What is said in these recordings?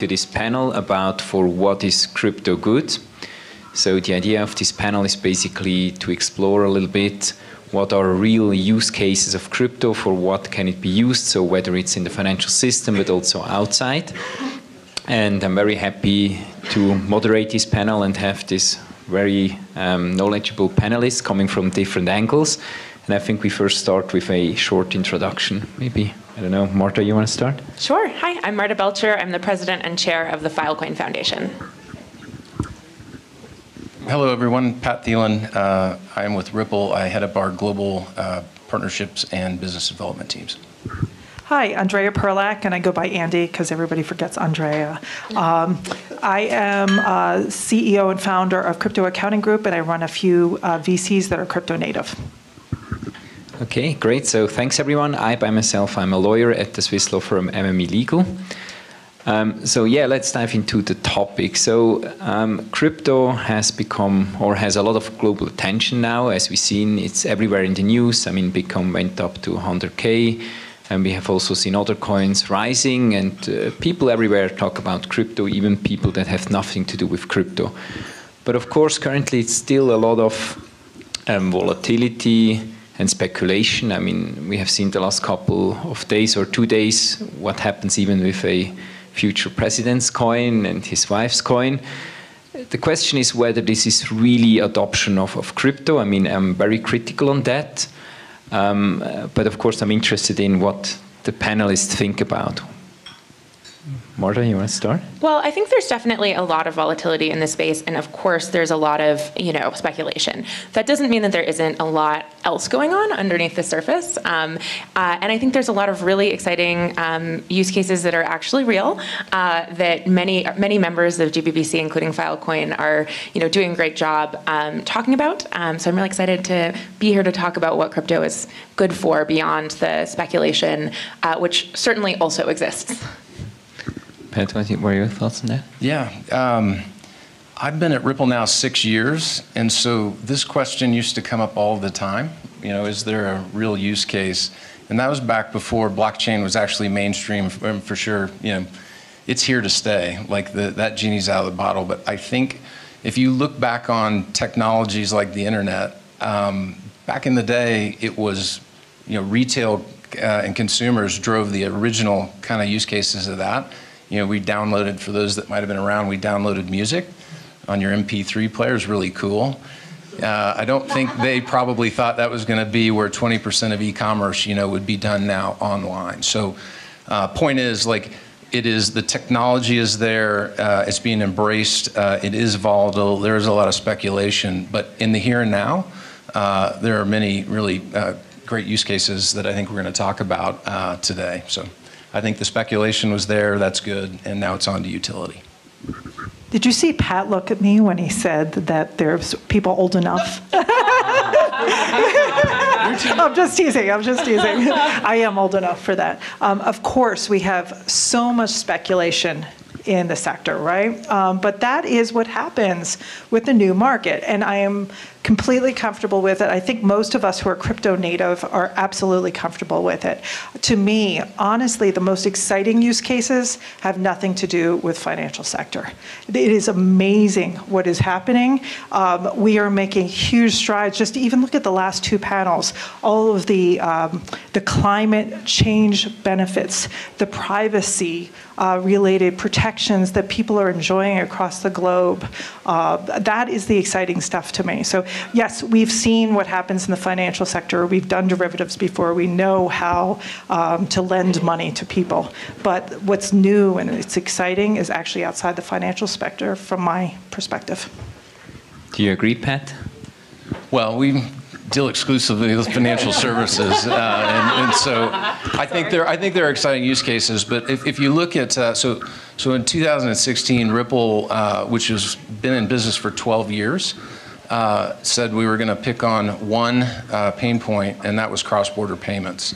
to this panel about for what is crypto good. So the idea of this panel is basically to explore a little bit what are real use cases of crypto, for what can it be used, so whether it's in the financial system but also outside. And I'm very happy to moderate this panel and have this very knowledgeable panelists coming from different angles. And I think we first start with a short introduction, maybe. I don't know, Marta, you want to start? Sure. Hi, I'm Marta Belcher. I'm the president and chair of the Filecoin Foundation. Hello, everyone. Pat Thelen. I am with Ripple. I head up our global partnerships and business development teams. Hi, Andrea Perlak, and I go by Andy because everybody forgets Andrea. I am CEO and founder of Crypto Accounting Group, and I run a few VCs that are crypto native. Okay, great. So thanks, everyone. I, by myself, I'm a lawyer at the Swiss law firm MME Legal. So yeah, let's dive into the topic. So crypto has become, or has a lot of global attention now. As we've seen, it's everywhere in the news. I mean, Bitcoin went up to 100K, and we have also seen other coins rising, and people everywhere talk about crypto, even people that have nothing to do with crypto. But of course, currently it's still a lot of volatility and speculation. I mean, we have seen the last couple of days or 2 days what happens even with a future president's coin and his wife's coin. The question is whether this is really adoption of crypto. I mean, I'm very critical on that. But of course, I'm interested in what the panelists think about. Marta, you want to start? Well, I think there's definitely a lot of volatility in this space, and of course, there's a lot of speculation. That doesn't mean that there isn't a lot else going on underneath the surface, and I think there's a lot of really exciting use cases that are actually real. That many members of GBBC, including Filecoin, are doing a great job talking about. So I'm really excited to be here to talk about what crypto is good for beyond the speculation, which certainly also exists. Pat, what are your thoughts on that? Yeah. I've been at Ripple now 6 years, and so this question used to come up all the time. Is there a real use case? And that was back before blockchain was actually mainstream, for sure. It's here to stay. Like that genie's out of the bottle. But I think if you look back on technologies like the internet, back in the day, it was retail and consumers drove the original kind of use cases of that. We downloaded, for those that might have been around, we downloaded music on your MP3 player. It was really cool. I don't think they probably thought that was going to be where 20% of e-commerce, would be done now online. So point is, the technology is there, it's being embraced, it is volatile, there is a lot of speculation, but in the here and now, there are many really great use cases that I think we're going to talk about today. So I think the speculation was there, that's good, and now it's on to utility. Did you see Pat look at me when he said that there's people old enough? I'm just teasing. I am old enough for that. Of course, we have so much speculation in the sector, right? But that is what happens with the new market, and I am completely comfortable with it. I think most of us who are crypto native are absolutely comfortable with it. To me, honestly, the most exciting use cases have nothing to do with financial sector. It is amazing what is happening. We are making huge strides. Just even look at the last two panels, all of the climate change benefits, the privacy related protections that people are enjoying across the globe. That is the exciting stuff to me. So yes, we've seen what happens in the financial sector. We've done derivatives before. We know how to lend money to people. But what's new and it's exciting is actually outside the financial sector from my perspective. Do you agree, Pat? Well, we deal exclusively with financial services, and so I think there are exciting use cases. But if you look at so in 2016, Ripple, which has been in business for 12 years, said we were going to pick on one pain point, and that was cross-border payments.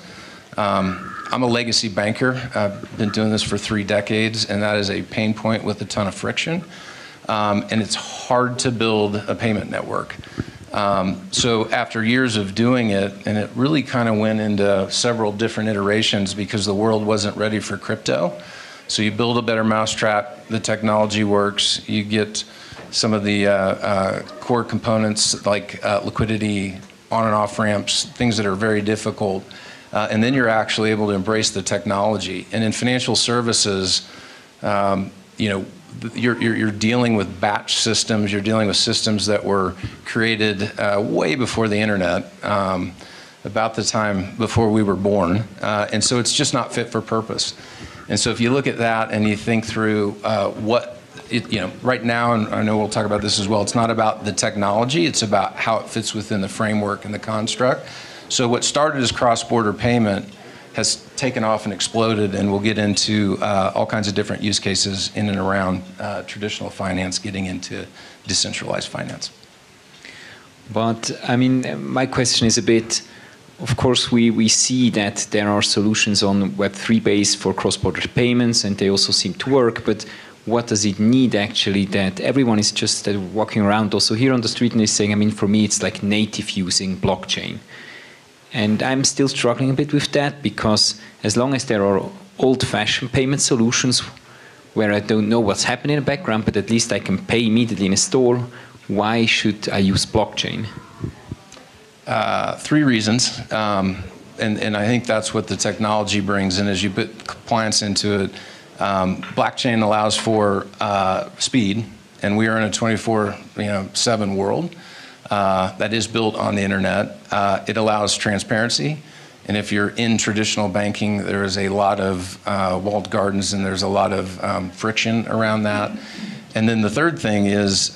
I'm a legacy banker. I've been doing this for 3 decades, and that is a pain point with a ton of friction. And it's hard to build a payment network. So after years of doing it, and it really kind of went into several different iterations because the world wasn't ready for crypto, So you build a better mousetrap, the technology works, you get some of the core components like liquidity, on and off ramps, things that are very difficult, and then you're actually able to embrace the technology. And in financial services, you know, you're dealing with batch systems, you're dealing with systems that were created way before the internet, about the time before we were born, and so it's just not fit for purpose. And so if you look at that and you think through you know, right now, and I know we'll talk about this as well, it's not about the technology, it's about how it fits within the framework and the construct. So what started as cross-border payment has taken off and exploded, and we'll get into all kinds of different use cases in and around traditional finance, getting into decentralized finance. But, I mean, my question is a bit, of course, we see that there are solutions on Web3 base for cross-border payments, and they also seem to work, but what does it need actually that everyone is just walking around also here on the street and is saying, I mean, for me, it's like native using blockchain. And I'm still struggling a bit with that, because as long as there are old-fashioned payment solutions where I don't know what's happening in the background, but at least I can pay immediately in a store, why should I use blockchain? 3 reasons, and I think that's what the technology brings. And as you put compliance into it, blockchain allows for speed, and we are in a 24/7 world that is built on the internet. It allows transparency, and if you're in traditional banking, there is a lot of walled gardens, and there's a lot of friction around that. And then the third thing is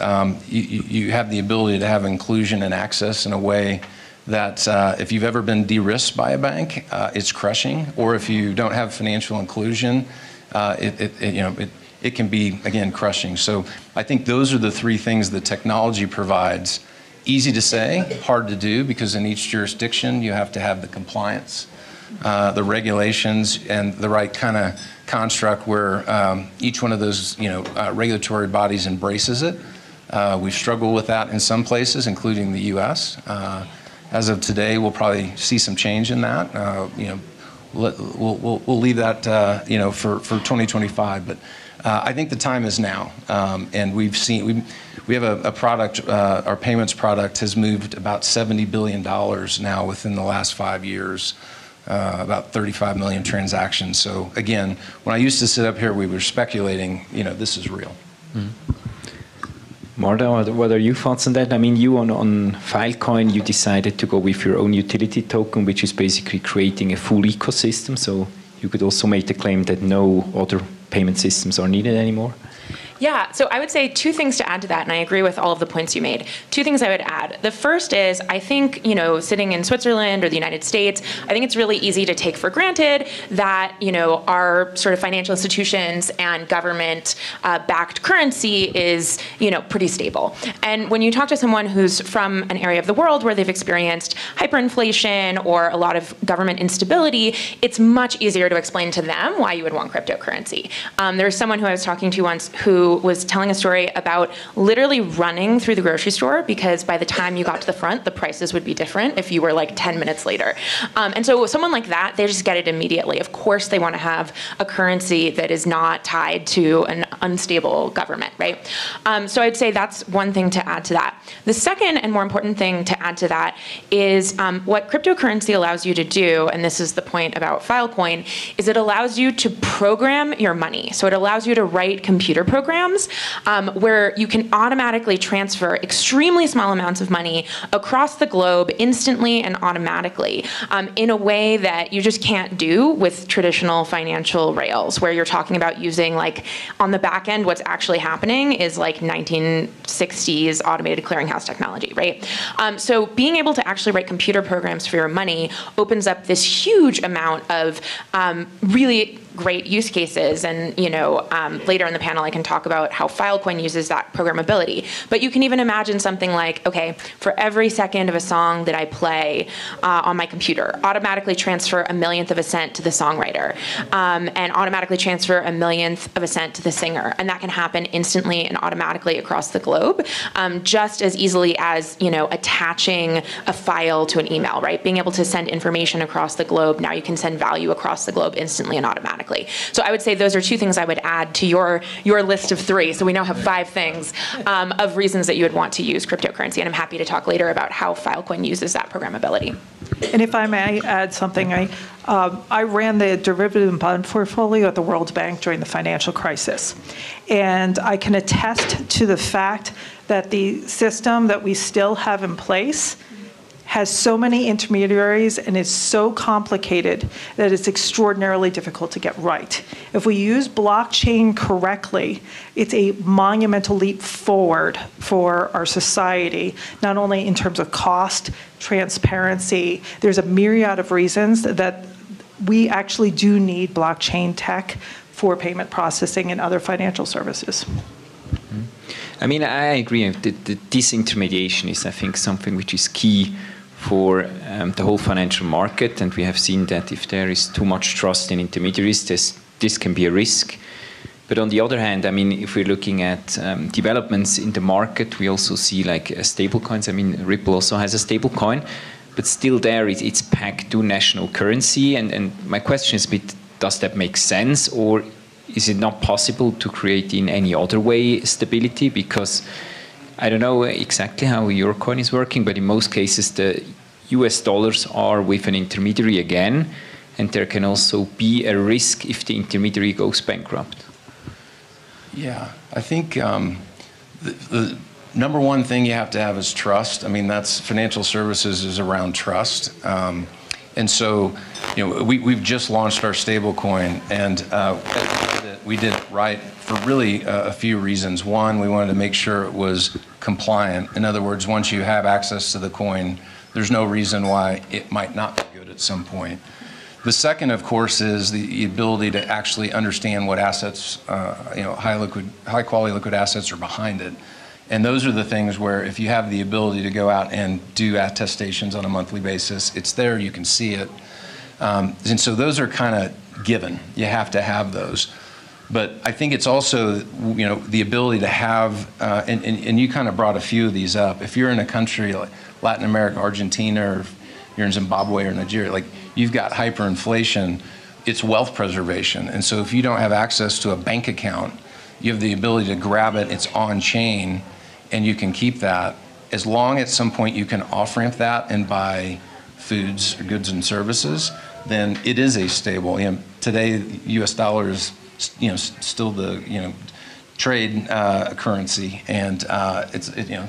you have the ability to have inclusion and access in a way that if you've ever been de-risked by a bank, it's crushing, or if you don't have financial inclusion, it can be, again, crushing. So I think those are the 3 things that technology provides. Easy to say, hard to do, because in each jurisdiction you have to have the compliance, the regulations, and the right kind of construct where each one of those regulatory bodies embraces it. We've struggled with that in some places, including the U.S. As of today, we'll probably see some change in that. We'll leave that for 2025, but I think the time is now, and we have a product. Our payments product has moved about $70 billion now within the last 5 years, about 35 million transactions. So again, when I used to sit up here, we were speculating. This is real. Mm-hmm. Marta, what are your thoughts on that? I mean, you on Filecoin, you decided to go with your own utility token, which is basically creating a full ecosystem. So you could also make the claim that no other payment systems are needed anymore. Yeah, so I would say 2 things to add to that, and I agree with all of the points you made. 2 things I would add. The first is, I think, sitting in Switzerland or the United States, I think it's really easy to take for granted that, our sort of financial institutions and government-backed currency is, pretty stable. And when you talk to someone who's from an area of the world where they've experienced hyperinflation or a lot of government instability, it's much easier to explain to them why you would want cryptocurrency. There was someone who I was talking to once who was telling a story about literally running through the grocery store because by the time you got to the front, the prices would be different if you were like 10 minutes later. And so someone like that, they just get it immediately. Of course, they want to have a currency that is not tied to an unstable government, right? So I'd say that's one thing to add to that. The second and more important thing to add to that is what cryptocurrency allows you to do, and this is the point about Filecoin, is it allows you to program your money. So it allows you to write computer programs where you can automatically transfer extremely small amounts of money across the globe instantly and automatically in a way that you just can't do with traditional financial rails, where you're talking about using, like, on the back end, what's actually happening is like 1960s automated clearinghouse technology, right? So being able to actually write computer programs for your money opens up this huge amount of really great use cases, and later in the panel I can talk about how Filecoin uses that programmability. But you can even imagine something like, okay, for every second of a song that I play on my computer, automatically transfer 1/1000th of a cent to the songwriter, and automatically transfer 1/1000th of a cent to the singer, and that can happen instantly and automatically across the globe, just as easily as attaching a file to an email, right? Being able to send information across the globe, now you can send value across the globe instantly and automatically. electronically. So I would say those are two things I would add to your list of 3. So we now have 5 things of reasons that you would want to use cryptocurrency. And I'm happy to talk later about how Filecoin uses that programmability. And if I may add something, I ran the derivative and bond portfolio at the World Bank during the financial crisis. And I can attest to the fact that the system that we still have in place has so many intermediaries and is so complicated that it's extraordinarily difficult to get right. If we use blockchain correctly, it's a monumental leap forward for our society, not only in terms of cost, transparency. There's a myriad of reasons that we actually do need blockchain tech for payment processing and other financial services. I mean, I agree. The disintermediation is, I think, something which is key for the whole financial market, and we have seen that if there is too much trust in intermediaries, this can be a risk. But on the other hand, I mean, if we're looking at developments in the market, we also see like stablecoins. I mean, Ripple also has a stablecoin, but still there it's pegged to national currency. And my question is a bit, does that make sense, or is it not possible to create in any other way stability? Because I don't know exactly how your coin is working, but in most cases the US dollars are with an intermediary again, and there can also be a risk if the intermediary goes bankrupt. Yeah, I think the number one thing you have to have is trust. I mean, that's financial services is around trust. And so, you know, we've just launched our stablecoin, and we did it right for really a few reasons. One, we wanted to make sure it was compliant. In other words, once you have access to the coin, there's no reason why it might not be good at some point. The second, of course, is the ability to actually understand what assets, you know, high quality liquid assets are behind it. And those are the things where if you have the ability to go out and do attestations on a monthly basis, it's there, you can see it. And so those are kind of given. You have to have those. But I think it's also, you know, the ability to have, and you kind of brought a few of these up. If you're in a country like Latin America, Argentina, or if you're in Zimbabwe or Nigeria, like you've got hyperinflation, it's wealth preservation. And so if you don't have access to a bank account, you have the ability to grab it, it's on chain, and you can keep that. As long as at some point you can off-ramp that and buy foods or goods and services, then it is a stable. You know, today, US dollar is, you know, still the, you know, trade currency, and it's you know,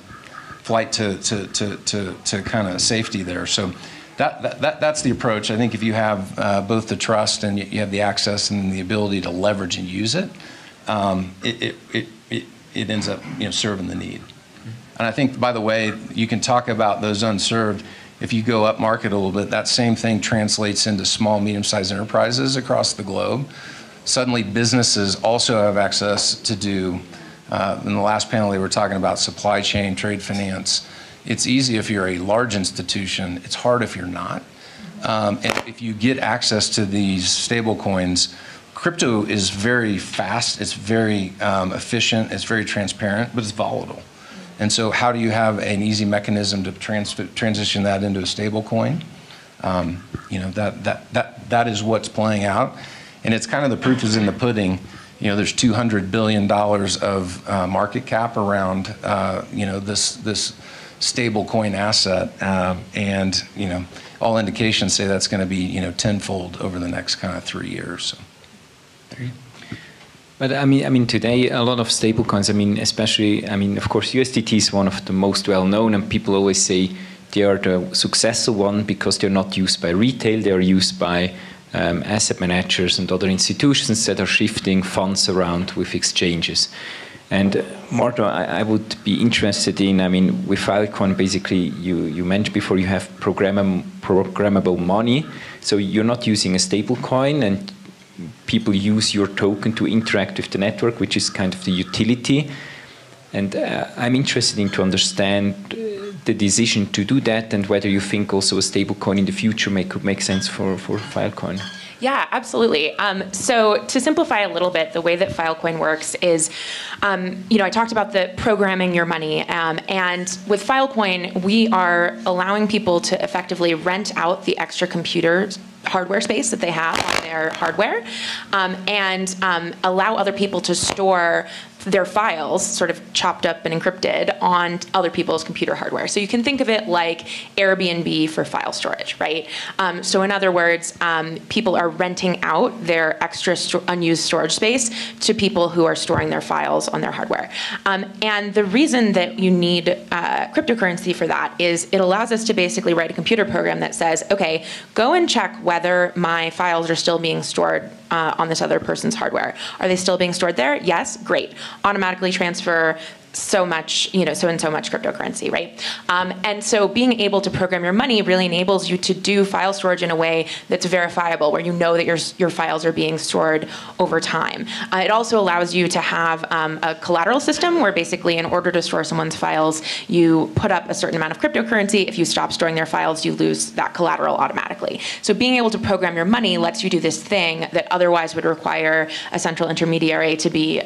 flight to kind of safety there. So that's the approach. I think if you have both the trust and you have the access and the ability to leverage and use it, it ends up, you know, serving the need. And I think, by the way, you can talk about those unserved. If you go up market a little bit, that same thing translates into small, medium-sized enterprises across the globe. Suddenly, businesses also have access to do, in the last panel they were talking about supply chain, trade finance. It's easy if you're a large institution. It's hard if you're not. And if you get access to these stable coins, crypto is very fast, it's very efficient, it's very transparent, but it's volatile. And so how do you have an easy mechanism to transition that into a stable coin? You know, that is what's playing out. And it's kind of the proof is in the pudding. You know, there's $200 billion of market cap around, you know, this stable coin asset. And, you know, all indications say that's going to be, you know, tenfold over the next kind of 3 years. So. There you go. But I mean, today a lot of stablecoins. I mean, especially, I mean, of course, USDT is one of the most well-known, and people always say they are the successful one because they're not used by retail; they are used by asset managers and other institutions that are shifting funds around with exchanges. And Marta, I would be interested in. I mean, with Filecoin, basically, you mentioned before you have programmable money, so you're not using a stablecoin and people use your token to interact with the network, which is kind of the utility. And I'm interested in to understand the decision to do that and whether you think also a stablecoin in the future could make sense for Filecoin. Yeah, absolutely. So to simplify a little bit, the way that Filecoin works is, you know, I talked about the programming your money, and with Filecoin, we are allowing people to effectively rent out the extra computers hardware space that they have on their hardware, and allow other people to store their files, sort of chopped up and encrypted, on other people's computer hardware. So you can think of it like Airbnb for file storage, right? So in other words, people are renting out their extra unused storage space to people who are storing their files on their hardware. And the reason that you need cryptocurrency for that is it allows us to basically write a computer program that says, okay, go and check whether my files are still being stored on this other person's hardware. Are they still being stored there? Yes, great. Automatically transfer so much, so and so much cryptocurrency, right? And so being able to program your money really enables you to do file storage in a way that's verifiable, where you know that your files are being stored over time. It also allows you to have a collateral system where basically in order to store someone's files, you put up a certain amount of cryptocurrency. If you stop storing their files, you lose that collateral automatically. So being able to program your money lets you do this thing that otherwise would require a central intermediary to be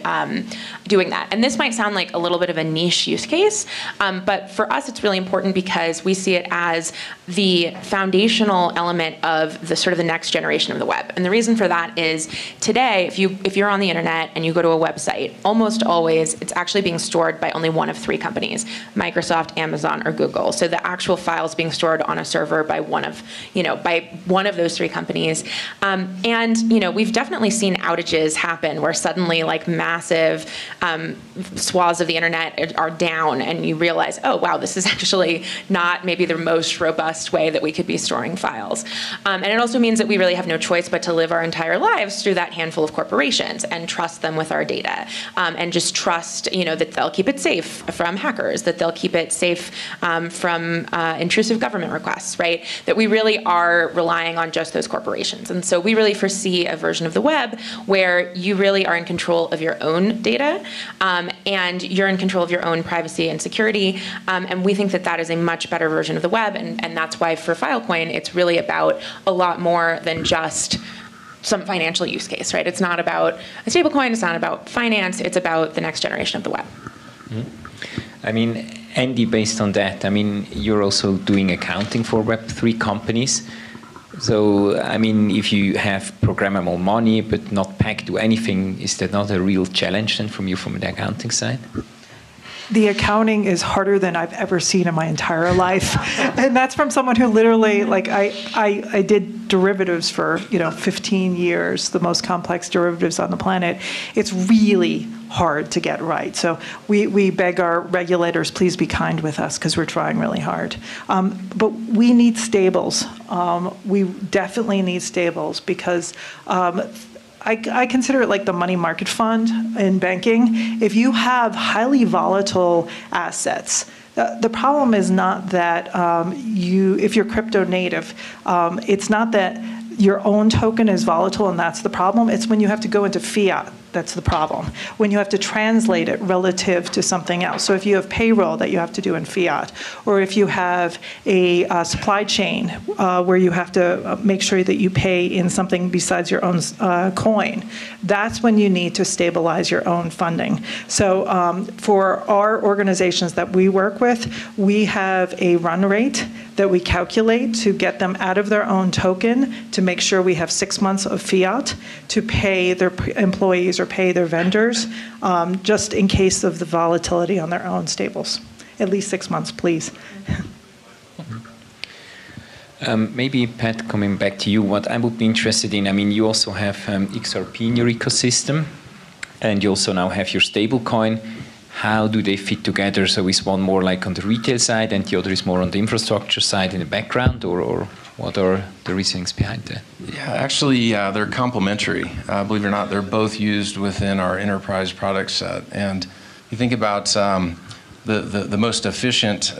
doing that. And this might sound like a little bit of a niche use case, but for us it's really important because we see it as the foundational element of the sort of the next generation of the web. And the reason for that is today, if you're on the internet and you go to a website, almost always it's actually being stored by only one of three companies: Microsoft, Amazon, or Google. So the actual files being stored on a server by one of those three companies. And we've definitely seen outages happen where suddenly like massive swaths of the internet are down, and you realize, oh wow, this is actually not maybe the most robust way that we could be storing files. And it also means that we really have no choice but to live our entire lives through that handful of corporations and trust them with our data, and just trust that they'll keep it safe from hackers, that they'll keep it safe from intrusive government requests, right? That we really are relying on just those corporations. And so we really foresee a version of the web where you really are in control of your own data, and you're in control of your own privacy and security, and we think that that is a much better version of the web, and that's why for Filecoin it's really about a lot more than just some financial use case, right? It's not about a stablecoin, it's not about finance, it's about the next generation of the web. I mean, Andy, based on that, I mean, you're also doing accounting for Web3 companies. So, I mean, if you have programmable money but not pegged to anything, is that not a real challenge then from the accounting side? The accounting is harder than I've ever seen in my entire life. And that's from someone who literally, like, I did derivatives for, 15 years, the most complex derivatives on the planet. It's really hard to get right. So we beg our regulators, please be kind with us because we're trying really hard. But we need stables. We definitely need stables because I consider it like the money market fund in banking. If you have highly volatile assets, the problem is not that if you're crypto native, it's not that your own token is volatile and that's the problem. It's when you have to go into fiat. That's the problem. When you have to translate it relative to something else. So if you have payroll that you have to do in fiat, or if you have a supply chain where you have to make sure that you pay in something besides your own coin, that's when you need to stabilize your own funding. So for our organizations that we work with, we have a run rate that we calculate to get them out of their own token to make sure we have 6 months of fiat to pay their employees or pay their vendors, just in case of the volatility on their own stables. At least 6 months, please. Maybe, Pat, coming back to you, what I would be interested in, I mean, you also have XRP in your ecosystem, and you also now have your stablecoin. How do they fit together? So is one more like on the retail side and the other is more on the infrastructure side in the background, or what are the reasonings behind that? Yeah, actually, they're complementary. Believe it or not, they're both used within our enterprise product set. And you think about the most efficient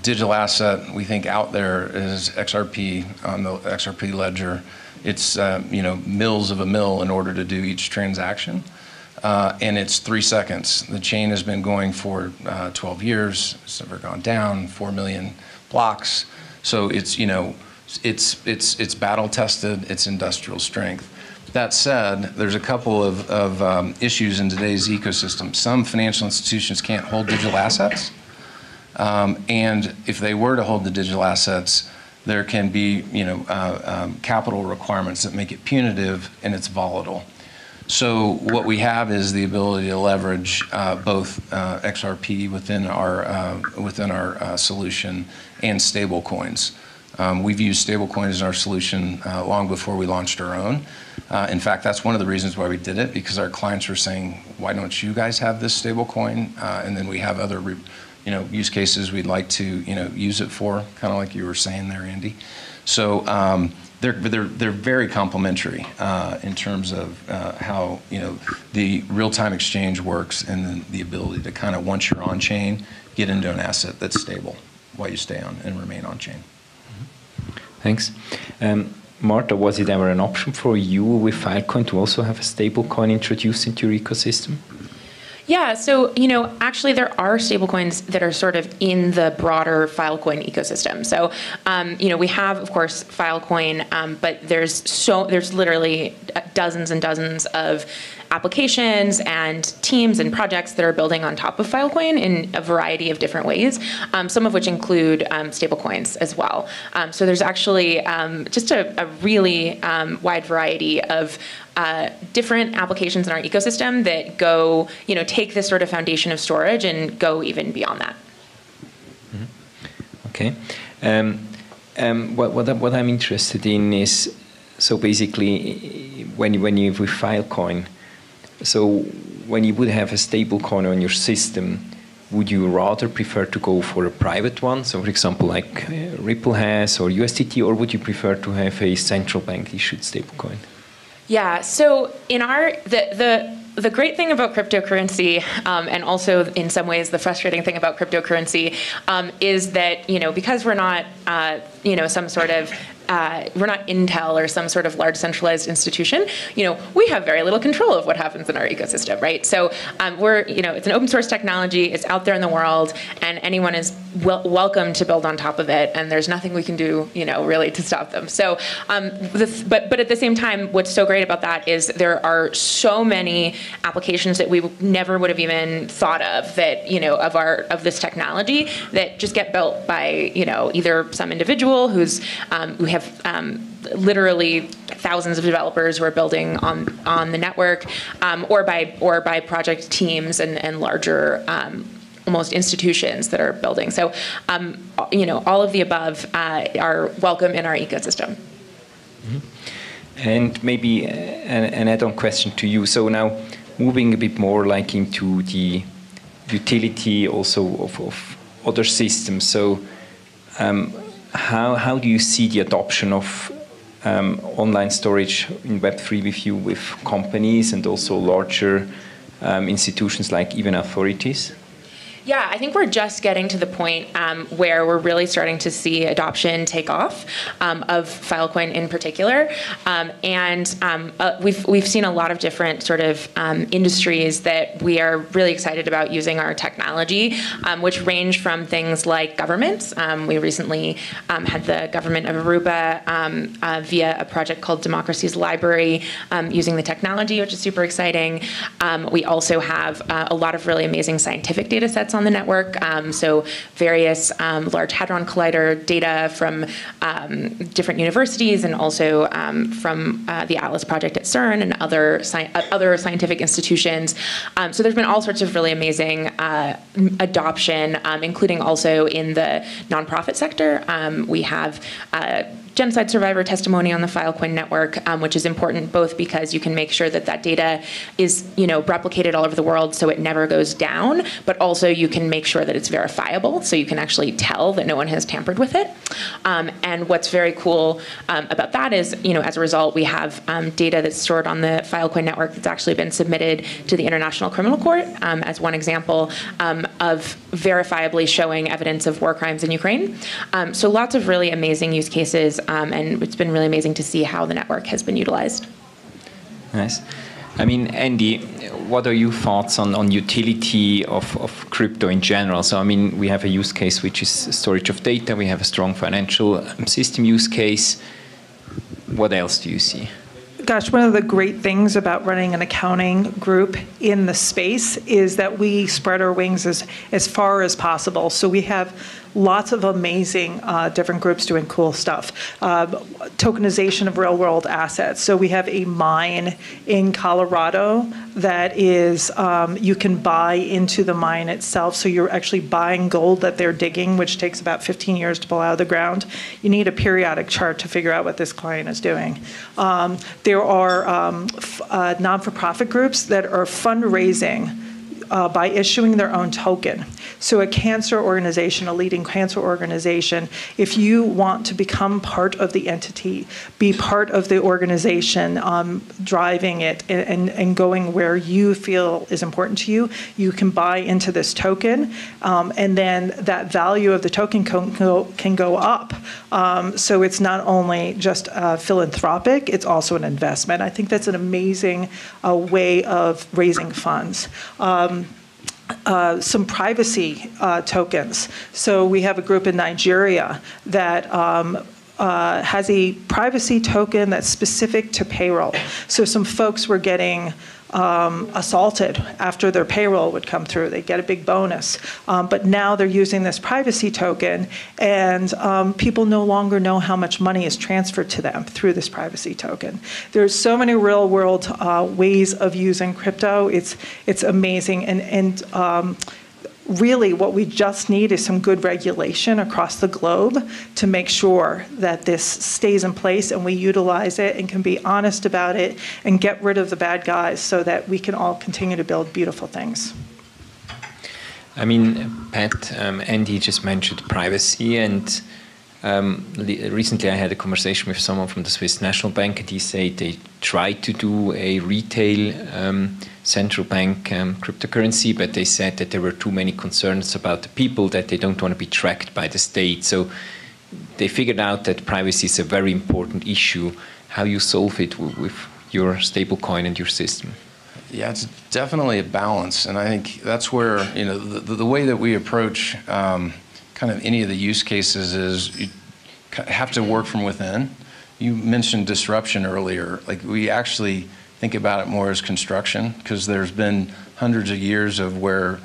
digital asset we think out there is XRP on the XRP ledger. It's mills of a mill in order to do each transaction. And it's 3 seconds. The chain has been going for 12 years. It's never gone down. 4 million blocks. So it's it's battle tested. It's industrial strength. That said, there's a couple of issues in today's ecosystem. Some financial institutions can't hold digital assets, and if they were to hold the digital assets, there can be, capital requirements that make it punitive, and it's volatile. So what we have is the ability to leverage both XRP within our solution and stable coins. We've used stable coins in our solution long before we launched our own. In fact, that's one of the reasons why we did it, because our clients were saying, why don't you guys have this stable coin? And then we have other use cases we'd like to use it for, kind of like you were saying there, Andy. So they're very complementary in terms of how the real-time exchange works, and then the ability to kind of, once you're on chain, get into an asset that's stable while you stay on and remain on chain. Thanks. Marta, was it ever an option for you with Filecoin to also have a stable coin introduced into your ecosystem? Yeah, so, actually there are stablecoins that are sort of in the broader Filecoin ecosystem. So, we have, of course, Filecoin, but there's literally dozens and dozens of applications and teams and projects that are building on top of Filecoin in a variety of different ways, some of which include stablecoins as well. So there's actually just a really wide variety of different applications in our ecosystem that go, take this sort of foundation of storage and go even beyond that. Mm-hmm. Okay. What I'm interested in is, so basically, when you with Filecoin, so when you would have a stable coin on your system, would you rather prefer to go for a private one, so for example like Ripple has or USDT, or would you prefer to have a central bank issued stable coin? Yeah, so in the great thing about cryptocurrency, and also in some ways the frustrating thing about cryptocurrency, is that because we're not some sort of we're not Intel or some sort of large centralized institution, we have very little control of what happens in our ecosystem, right? So it's an open source technology, it's out there in the world, and anyone is welcome to build on top of it, and there's nothing we can do, really to stop them. So, but at the same time, what's so great about that is there are so many applications that we never would have even thought of that, of this technology that just get built by, either some individual who have literally thousands of developers who are building on the network, or by project teams and larger almost institutions that are building. So, all of the above are welcome in our ecosystem. Mm-hmm. And maybe an add-on question to you. So now, moving a bit more like into the utility also of other systems. So, how do you see the adoption of online storage in Web3 with companies and also larger institutions like even authorities? Yeah, I think we're just getting to the point where we're really starting to see adoption take off of Filecoin in particular, and we've seen a lot of different sort of industries that we are really excited about using our technology, which range from things like governments. We recently had the government of Aruba via a project called Democracy's Library using the technology, which is super exciting. We also have a lot of really amazing scientific data sets on the network, so various Large Hadron Collider data from different universities, and also from the Atlas project at CERN and other scientific institutions. So there's been all sorts of really amazing adoption, including also in the nonprofit sector. We have genocide survivor testimony on the Filecoin network, which is important both because you can make sure that that data is, replicated all over the world so it never goes down, but also you can make sure that it's verifiable, so you can actually tell that no one has tampered with it. And what's very cool about that is, as a result, we have data that's stored on the Filecoin network that's actually been submitted to the International Criminal Court as one example of verifiably showing evidence of war crimes in Ukraine. So lots of really amazing use cases, and it's been really amazing to see how the network has been utilized. Nice. I mean, Andy, what are your thoughts on utility of crypto in general? So, I mean, we have a use case which is storage of data. We have a strong financial system use case. What else do you see? Gosh, one of the great things about running an accounting group in the space is that we spread our wings as far as possible. So we have lots of amazing different groups doing cool stuff. Tokenization of real-world assets. So we have a mine in Colorado that is, you can buy into the mine itself. So you're actually buying gold that they're digging, which takes about 15 years to pull out of the ground. You need a periodic chart to figure out what this client is doing. There are non-for-profit groups that are fundraising by issuing their own token. So a cancer organization, a leading cancer organization, if you want to become part of the entity, be part of the organization, driving it and going where you feel is important to you, you can buy into this token, and then that value of the token can go up. So it's not only just philanthropic, it's also an investment. I think that's an amazing way of raising funds. Some privacy tokens. So we have a group in Nigeria that has a privacy token that's specific to payroll. So some folks were getting assaulted after their payroll would come through. They get a big bonus. But now they're using this privacy token, and people no longer know how much money is transferred to them through this privacy token. There's so many real-world ways of using crypto. It's amazing. And really what we just need is some good regulation across the globe to make sure that this stays in place and we utilize it and can be honest about it and get rid of the bad guys so that we can all continue to build beautiful things. I mean, Pat, Andy just mentioned privacy, and recently I had a conversation with someone from the Swiss National Bank, and he said they tried to do a retail central bank cryptocurrency, but they said that there were too many concerns about the people, that they don't want to be tracked by the state. So they figured out that privacy is a very important issue. How you solve it with your stablecoin and your system? Yeah, it's definitely a balance, and I think that's where, you know, the way that we approach kind of any of the use cases is you have to work from within. You mentioned disruption earlier. Like, we actually think about it more as construction, because there's been hundreds of years of where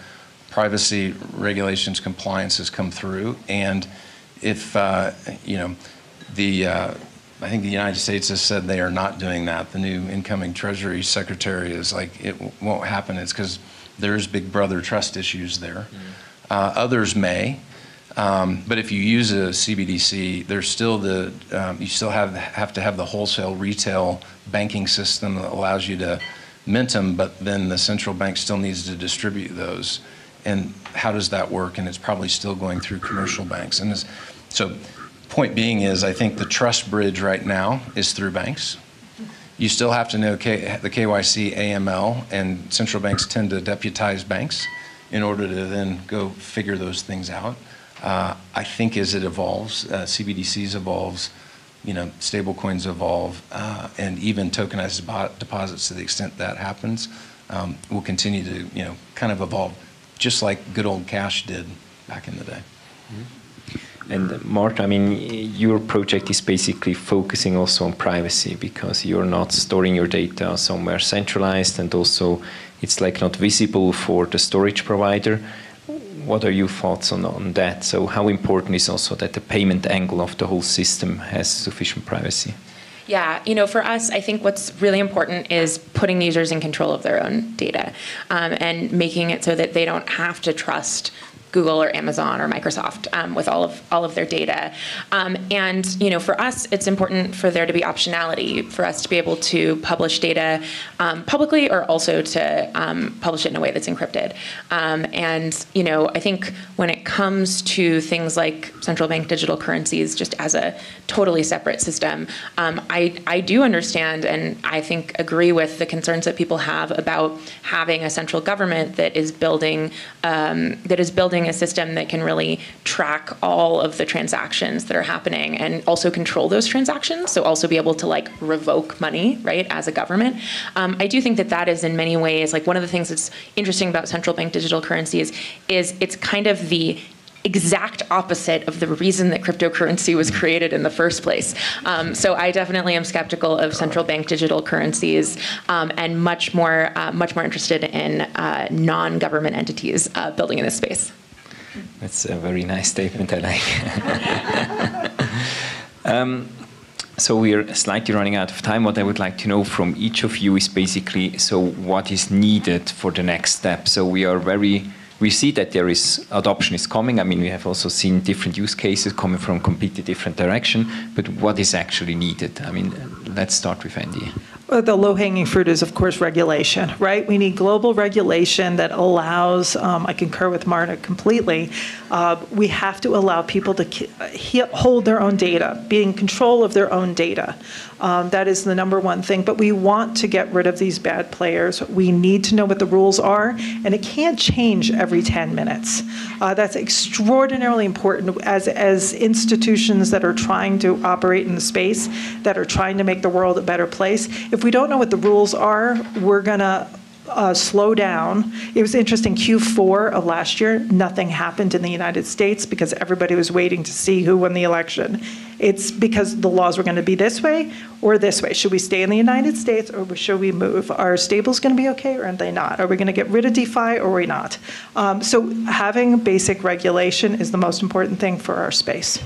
privacy regulations compliance has come through, and if you know, I think the United States has said they are not doing that. The new incoming Treasury Secretary is like, it won't happen. It's because there's big brother trust issues there. Others may. But if you use a CBDC, there's still you still have to have the wholesale retail banking system that allows you to mint them, but then the central bank still needs to distribute those. And how does that work? And it's probably still going through commercial banks. And so point being is, I think the trust bridge right now is through banks. You still have to know the KYC, AML, and central banks tend to deputize banks in order to then go figure those things out. I think as it evolves, CBDCs evolves, you know, stable coins evolve, and even tokenized deposits, to the extent that happens, will continue to, you know, kind of evolve, just like good old cash did back in the day. And Mart, I mean, your project is basically focusing also on privacy, because you're not storing your data somewhere centralized, and also it's like not visible for the storage provider. What are your thoughts on that? So how important is also that the payment angle of the whole system has sufficient privacy? Yeah, you know, for us, I think what's really important is putting users in control of their own data, and making it so that they don't have to trust Google or Amazon or Microsoft with all of their data. And you know, for us, it's important for there to be optionality, for us to be able to publish data publicly, or also to publish it in a way that's encrypted. And you know, I think when it comes to things like central bank digital currencies, just as a totally separate system, I do understand, and I think agree with the concerns that people have about having a central government that is building a system that can really track all of the transactions that are happening, and also control those transactions. So also be able to like revoke money, right, as a government. I do think that that is in many ways, like, one of the things that's interesting about central bank digital currencies is it's kind of the exact opposite of the reason that cryptocurrency was created in the first place. So I definitely am skeptical of central bank digital currencies, and much more interested in non-government entities building in this space. That's a very nice statement, I like. So we're slightly running out of time. What I would like to know from each of you is basically, so what is needed for the next step? So we see that there is adoption is coming. I mean, we have also seen different use cases coming from completely different direction, but what is actually needed? I mean, let's start with Andy. The low-hanging fruit is, of course, regulation, right? We need global regulation that allows, I concur with Marta completely, we have to allow people to hold their own data, be in control of their own data. That is the number one thing. But we want to get rid of these bad players. We need to know what the rules are, and it can't change every 10 minutes. That's extraordinarily important as institutions that are trying to operate in the space, that are trying to make the world a better place. If we don't know what the rules are, we're going to slow down. It was interesting, Q4 of last year, nothing happened in the United States because everybody was waiting to see who won the election. It's because the laws were going to be this way or this way. Should we stay in the United States or should we move? Are stables going to be okay or are they not? Are we going to get rid of DeFi or are we not? So having basic regulation is the most important thing for our space.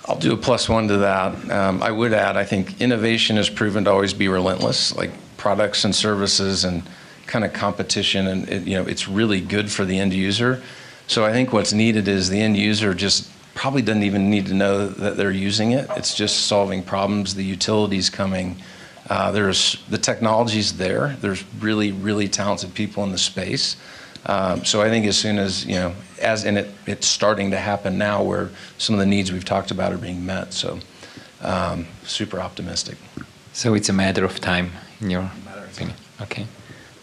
I'll do a +1 to that. I would add, I think innovation has proven to always be relentless, like products and services and kind of competition, and it's really good for the end user. So I think what's needed is the end user just probably doesn't even need to know that they're using it. It's just solving problems, the utility's coming. There's the technology's there. There's really, really talented people in the space. So I think as soon as, it's starting to happen now where some of the needs we've talked about are being met. So super optimistic. So it's a matter of time, in your opinion. Okay.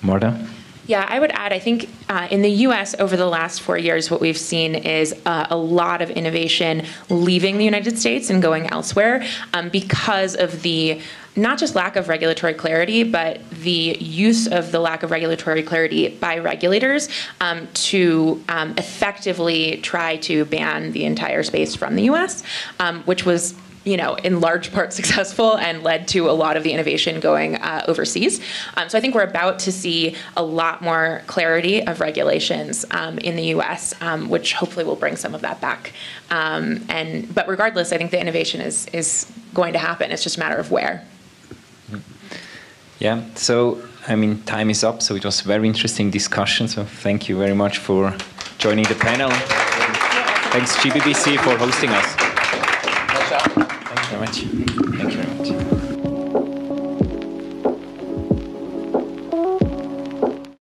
Marta? Yeah, I would add, I think in the US over the last 4 years, what we've seen is a lot of innovation leaving the United States and going elsewhere because of the not just lack of regulatory clarity, but the use of the lack of regulatory clarity by regulators to effectively try to ban the entire space from the US, which was in large part successful and led to a lot of the innovation going overseas. So I think we're about to see a lot more clarity of regulations in the US, which hopefully will bring some of that back. But regardless, I think the innovation is going to happen. It's just a matter of where. Yeah, so time is up. So it was a very interesting discussion. So thank you very much for joining the panel. Thanks GBBC for hosting us. Thank you very much. Thank you very much.